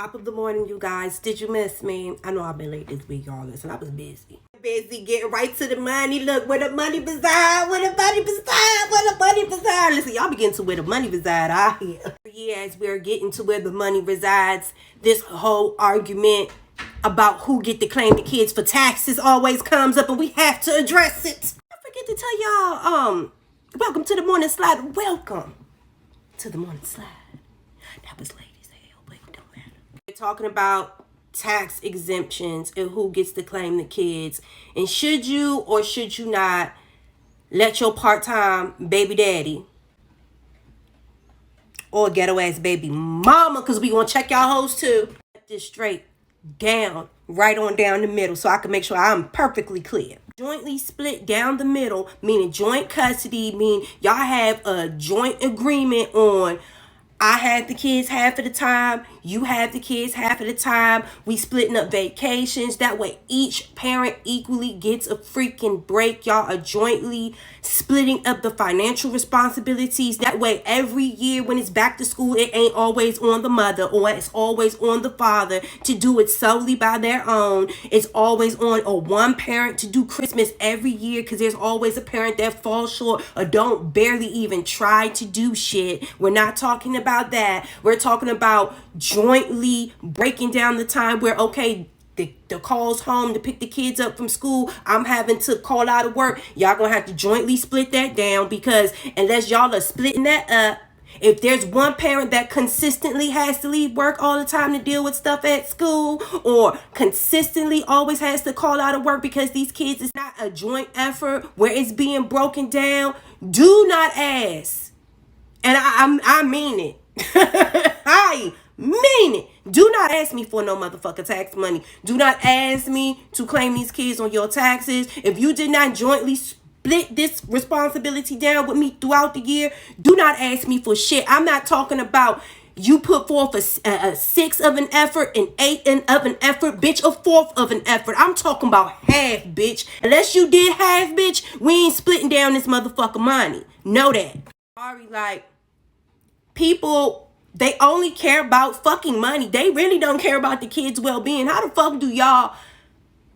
Top of the morning, you guys. Did you miss me? I know I've been late this week, y'all. Listen, I was busy. Busy getting right to the money. Look, where the money reside, where the money reside, where the money reside. Listen, y'all be getting to where the money reside out here. As we're getting to where the money resides, this whole argument about who get to claim the kids for taxes always comes up, and we have to address it. I forget to tell y'all, welcome to the morning slide. Welcome to the morning slide. That was late as hell, but it don't matter. We're talking about tax exemptions and who gets to claim the kids. And should you or should you not let your part-time baby daddy or ghetto ass baby mama, because we gonna check y'all hoes too, let this straight down, right on down the middle, so I can make sure I'm perfectly clear. Jointly split down the middle, meaning joint custody, meaning y'all have a joint agreement on I have the kids half of the time, you have the kids half of the time, we splitting up vacations. That way each parent equally gets a freaking break. Y'all are jointly splitting up the financial responsibilities. That way every year when it's back to school, it ain't always on the mother or it's always on the father to do it solely by their own. It's always on a one parent to do Christmas every year, because there's always a parent that falls short or don't barely even try to do shit. We're not talking about that. We're talking about jointly breaking down the time where, okay, the calls home to pick the kids up from school, I'm having to call out of work. Y'all gonna have to jointly split that down, because unless y'all are splitting that up, if there's one parent that consistently has to leave work all the time to deal with stuff at school, or consistently always has to call out of work because these kids, is not a joint effort where it's being broken down, do not ask. And I mean it. I mean it. Do not ask me for no motherfucking tax money. Do not ask me to claim these kids on your taxes. If you did not jointly split this responsibility down with me throughout the year, do not ask me for shit. I'm not talking about you put forth a 6 of an effort, an 8 of an effort, bitch, a 4th of an effort. I'm talking about half, bitch. Unless you did half, bitch, we ain't splitting down this motherfucking money. Know that. Sorry, like, people, they only care about fucking money. They really don't care about the kids' well-being. How the fuck do y'all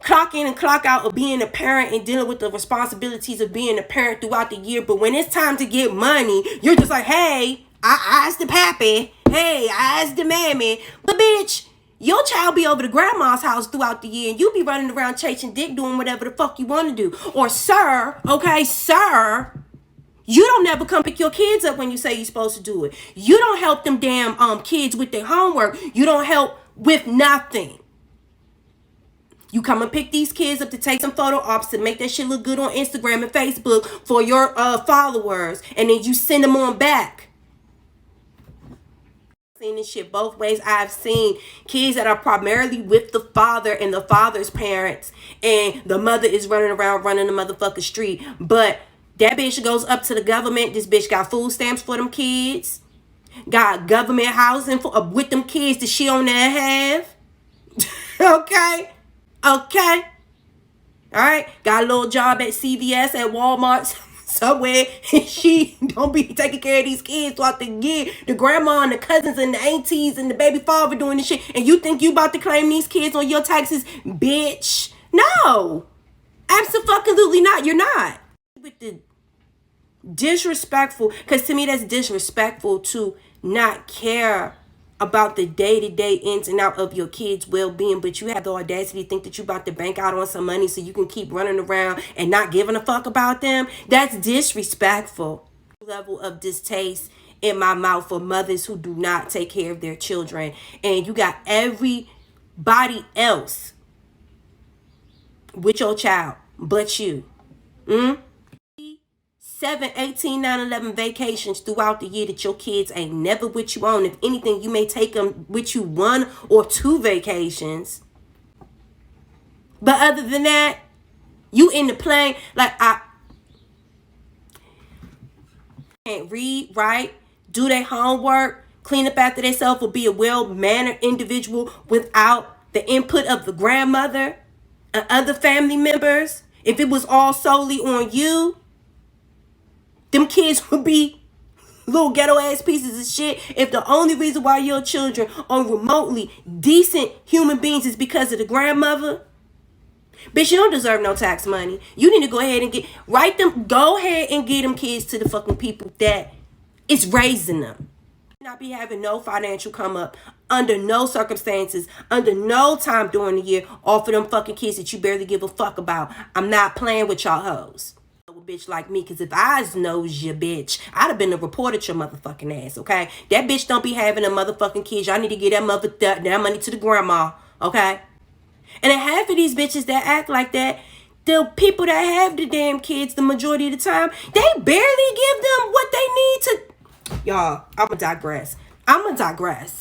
clock in and clock out of being a parent and dealing with the responsibilities of being a parent throughout the year, but when it's time to get money, you're just like, hey, I asked the pappy, hey, I asked the mammy, but bitch, your child be over to grandma's house throughout the year and you be running around chasing dick, doing whatever the fuck you want to do. Or sir, okay, sir, you don't never come pick your kids up when you say you're supposed to do it. You don't help them damn kids with their homework. You don't help with nothing. You come and pick these kids up to take some photo ops to make that shit look good on Instagram and Facebook for your followers, and then you send them on back. I've seen this shit both ways. I've seen kids that are primarily with the father and the father's parents, and the mother is running around running the motherfucking street, but that bitch goes up to the government. This bitch got food stamps for them kids. Got government housing for with them kids that she on there have. Okay. Okay. Alright. Got a little job at CVS, at Walmart, somewhere. And she don't be taking care of these kids throughout the year. The grandma and the cousins and the aunties and the baby father doing this shit. And you think you about to claim these kids on your taxes? Bitch. No. Absolutely not. You're not. With the disrespectful, because to me that's disrespectful to not care about the day-to-day ins and out of your kids' well-being, but you have the audacity to think that you about to bank out on some money so you can keep running around and not giving a fuck about them. That's disrespectful. Level of distaste in my mouth for mothers who do not take care of their children, and you got everybody else with your child but you. 7, 18, 9, 11 vacations throughout the year that your kids ain't never with you on. If anything, you may take them with you 1 or 2 vacations. But other than that, you in the plane. Like, I can't read, write, do their homework, clean up after themselves, or be a well-mannered individual without the input of the grandmother and other family members. If it was all solely on you, them kids would be Little ghetto ass pieces of shit. If the only reason why your children are remotely decent human beings is because of the grandmother, bitch, you don't deserve no tax money. You need to go ahead and go ahead and get them kids to the fucking people that is raising them. Not be having no financial come up under no circumstances, under no time during the year, off of them fucking kids that you barely give a fuck about. I'm not playing with y'all hoes. A bitch like me, because if I knows you, bitch, I'd have been a reporter your motherfucking ass, okay? That bitch don't be having a motherfucking kids. Y'all need to get that money to the grandma, okay? And then half of these bitches that act like that, the people that have the damn kids the majority of the time, they barely give them what they need to. Y'all, I'ma digress.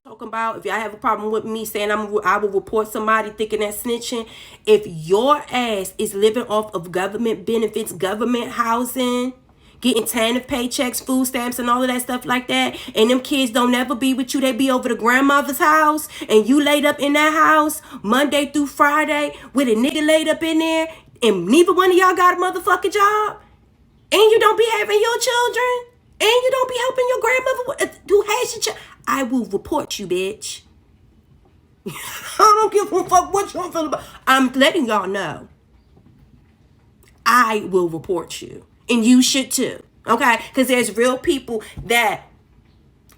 Talking about if y'all have a problem with me saying I will report somebody thinking that snitching. If your ass is living off of government benefits, government housing, getting TANF paychecks, food stamps, and all of that stuff like that, and them kids don't never be with you, they be over the grandmother's house, and you laid up in that house Monday through Friday with a nigga laid up in there, and neither one of y'all got a motherfucking job, and you don't be having your children, and you don't be helping your grandmother who has your child, I will report you, bitch. I don't give a fuck what you feel about. I'm letting y'all know. I will report you. And you should too. Okay? Because there's real people that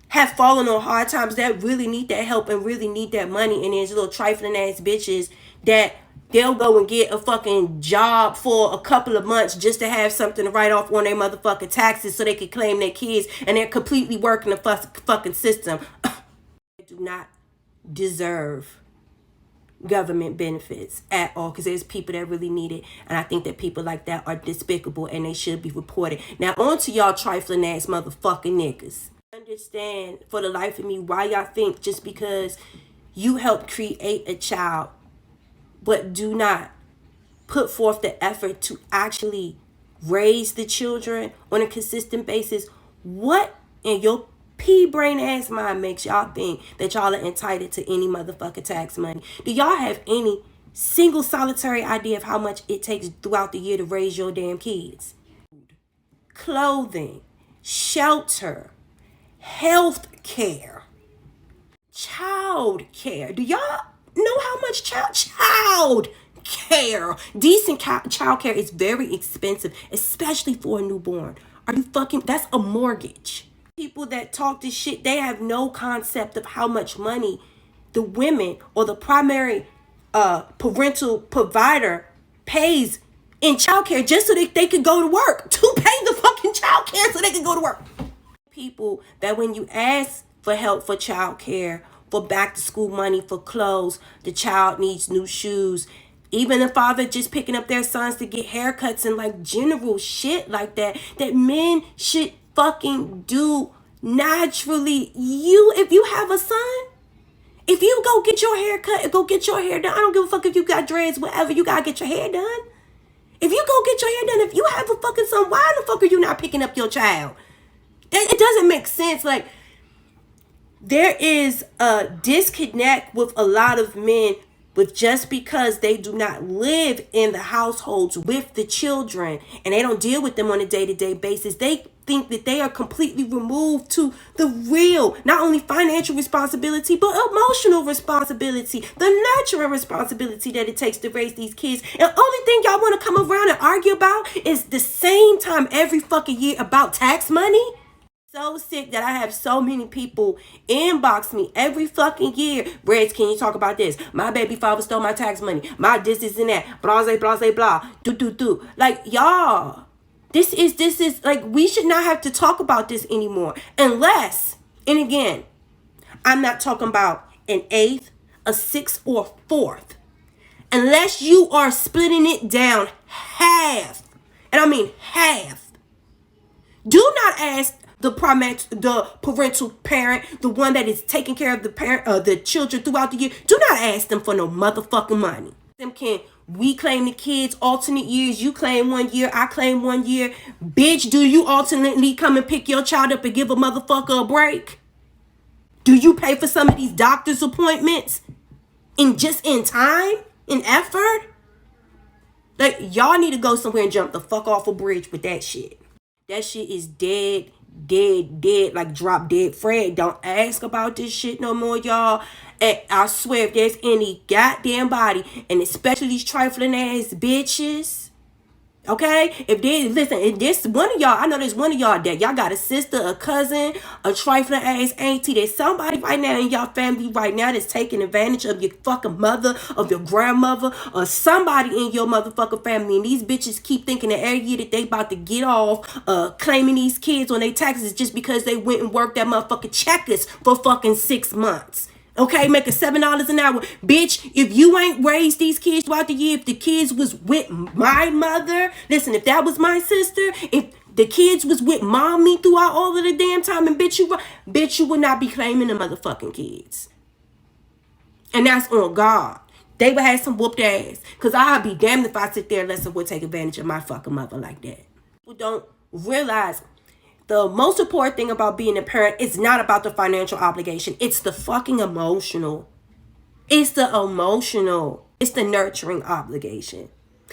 have fallen on hard times that really need that help and really need that money. And there's little trifling ass bitches that they'll go and get a fucking job for a couple of months just to have something to write off on their motherfucking taxes so they can claim their kids, and they're completely working the fucking system. They do not deserve government benefits at all, because there's people that really need it, and I think that people like that are despicable and they should be reported. Now on to y'all trifling ass motherfucking niggas. Understand for the life of me why y'all think just because you helped create a child but do not put forth the effort to actually raise the children on a consistent basis, what in your pea-brain ass mind makes y'all think that y'all are entitled to any motherfucking tax money? Do y'all have any single solitary idea of how much it takes throughout the year to raise your damn kids? Clothing, shelter, health care, child care. Do y'all know how much child care, decent child care is very expensive, especially for a newborn? Are you fucking, that's a mortgage. People that talk this shit, they have no concept of how much money the women or the primary parental provider pays in childcare just so that they could go to work, to pay the fucking childcare so they can go to work. People that when you ask for help for childcare, for back to school money, for clothes, the child needs new shoes, even the father just picking up their sons to get haircuts and like general shit like that, that men should fucking do naturally. If you have a son, if you go get your hair cut, go get your hair done. I don't give a fuck if you got dreads, whatever, you gotta get your hair done. If you go get your hair done, if you have a fucking son, why the fuck are you not picking up your child? It doesn't make sense. Like, there is a disconnect with a lot of men with just because they do not live in the households with the children and they don't deal with them on a day-to-day basis. They think that they are completely removed to the real, not only financial responsibility, but emotional responsibility, the nurturing responsibility that it takes to raise these kids. And the only thing y'all want to come around and argue about is the same time every fucking year about tax money. So sick that I have so many people inbox me every fucking year. Reds, can you talk about this? My baby father stole my tax money. My this and that. Blase, blase, blah. Do. Like, y'all, this is like, we should not have to talk about this anymore. Unless, and again, I'm not talking about an eighth, a sixth, or a fourth. Unless you are splitting it down half. And I mean half. Do not ask the parental parent, the one that is taking care of the children throughout the year. Do not ask them for no motherfucking money. We claim the kids alternate years. You claim 1 year, I claim 1 year. Bitch, do you alternately come and pick your child up and give a motherfucker a break? Do you pay for some of these doctor's appointments in time, in effort? Like, y'all need to go somewhere and jump the fuck off a bridge with that shit. That shit is dead dead, like drop dead Fred. Don't ask about this shit no more, y'all. And I swear, if there's any goddamn body, and especially these trifling ass bitches, okay? If there's one of y'all, I know there's one of y'all that y'all got a sister, a cousin, a trifling ass auntie. There's somebody right now in y'all family right now that's taking advantage of your fucking mother, of your grandmother, or somebody in your motherfucking family. And these bitches keep thinking that every year that they about to get off claiming these kids on their taxes just because they went and worked that motherfucking checkers for fucking 6 months. Okay, making $7 an hour. Bitch, if you ain't raised these kids throughout the year, if the kids was with my mother, listen, if that was my sister, if the kids was with mommy throughout all of the damn time, and bitch, you would not be claiming the motherfucking kids. And that's on God. They would have some whooped ass. Because I'd be damned if I sit there and let someone take advantage of my fucking mother like that. People don't realize the most important thing about being a parent is not about the financial obligation. It's the fucking emotional. It's the emotional. It's the nurturing obligation.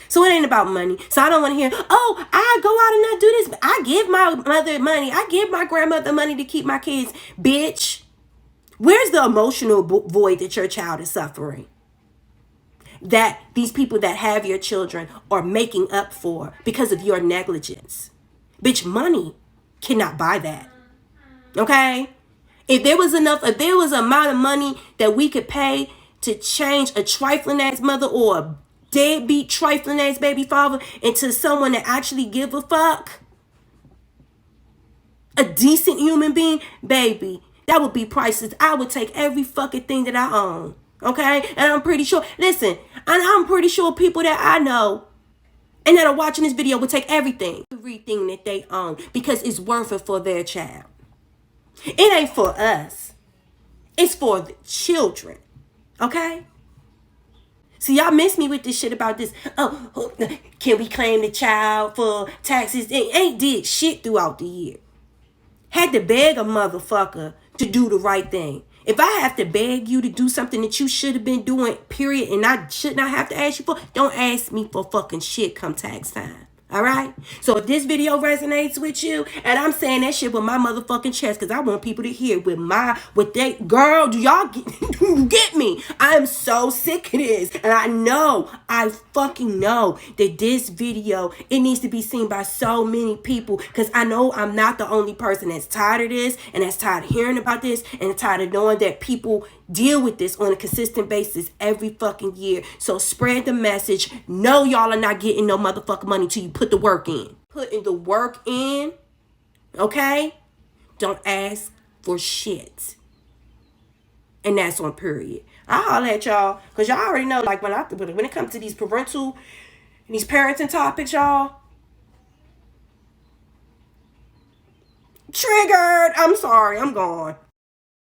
So it ain't about money. So I don't want to hear, oh, I go out and I do this. I give my mother money. I give my grandmother money to keep my kids. Bitch, where's the emotional void that your child is suffering? That these people that have your children are making up for because of your negligence. Bitch, money cannot buy that. Okay? If there was amount of money that we could pay to change a trifling ass mother or a deadbeat trifling ass baby father into someone that actually give a fuck, a decent human being, baby, that would be priceless. I would take every fucking thing that I own. Okay? And I'm pretty sure, listen, I'm pretty sure people that I know and that are watching this video will take everything that they own because it's worth it for their child. It ain't for us. It's for the children. Okay? So y'all miss me with this shit about this. Oh, can we claim the child for taxes? They ain't did shit throughout the year. Had to beg a motherfucker to do the right thing. If I have to beg you to do something that you should have been doing, period, and I should not have to ask you for, don't ask me for fucking shit come tax time. All right? So if this video resonates with you, and I'm saying that shit with my motherfucking chest, because I want people to hear girl, do y'all get me? I am so sick of this. And I fucking know that this video, it needs to be seen by so many people, because I know I'm not the only person that's tired of this, and that's tired of hearing about this, and tired of knowing that people deal with this on a consistent basis every fucking year. So spread the message. No, y'all are not getting no motherfucking money till you put the work in. Putting the work in, okay? Don't ask for shit. And that's on period. I'll holler at y'all, because y'all already know, like, when it comes to these parental and these parenting topics, y'all, triggered. I'm sorry, I'm gone.